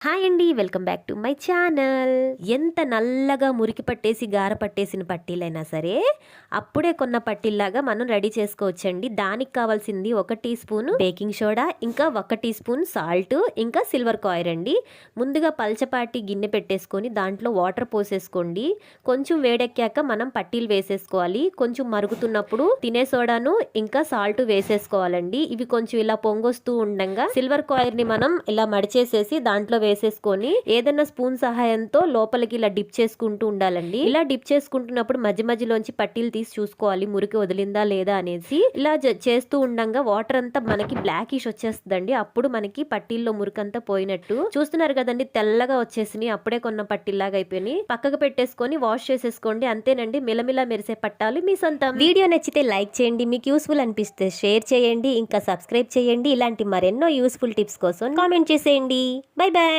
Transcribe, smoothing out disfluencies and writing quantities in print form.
Hi అండి, welcome back to my channel. ఎంత నల్లగా మురికి పట్టేసి గార పట్టేసిన పట్టీలైనా సరే అప్పుడే కొన్న పట్టీల్లాగా మనం రెడీ చేసుకోవచ్చండి. దానికి కావాల్సింది 1 టీ స్పూన్ బేకింగ్ సోడా, ఇంకా 1 టీ స్పూన్ సాల్ట్, ఇంకా సిల్వర్ కాయిన్ అండి. ముందుగా పల్చపాటి గిన్నె పెట్టేసుకొని దాంట్లో వాటర్ పోసేసుకోండి. కొంచెం వేడెక్కాక మనం పట్టీలు వేసేసుకోవాలి. కొంచెం మరుగుతున్నప్పుడు తినే సోడాను ఇంకా సాల్ట్ వేసేసుకోవాలండి. ఇవి కొంచెం ఇలా పొంగొస్తూ ఉండంగా సిల్వర్ కాయిన్ ని మనం ఇలా మడిచేసేసి దాంట్లో వేసేసుకొని ఏదైనా స్పూన్ సహాయంతో లోపలికి ఇలా డిప్ చేసుకుంటూ ఉండాలండి. ఇలా డిప్ చేసుకుంటున్నప్పుడు మధ్య మధ్యలోంచి పట్టీలు తీసి చూసుకోవాలి మురికి వదిలిందా లేదా అనేసి. ఇలా చేస్తూ ఉండంగా వాటర్ అంతా మనకి బ్లాకిష్ వచ్చేస్తుందండి. అప్పుడు మనకి పట్టీల్లో మురికంతా పోయినట్టు. చూస్తున్నారు కదండి, తెల్లగా వచ్చేసినాయి. అప్పుడే కొన్న పట్టీలాగా అయిపోయి పక్కకు పెట్టేసుకొని వాష్ చేసేసుకోండి. అంతేనండి, మిలమిలా మెరిసే పట్టాలు మీ సొంతం. వీడియో నచ్చితే లైక్ చేయండి, మీకు యూస్ఫుల్ అనిపిస్తే షేర్ చేయండి, ఇంకా సబ్స్క్రైబ్ చేయండి. ఇలాంటి మరెన్నో యూస్ఫుల్ టిప్స్ కోసం కామెంట్ చేసేయండి. By by.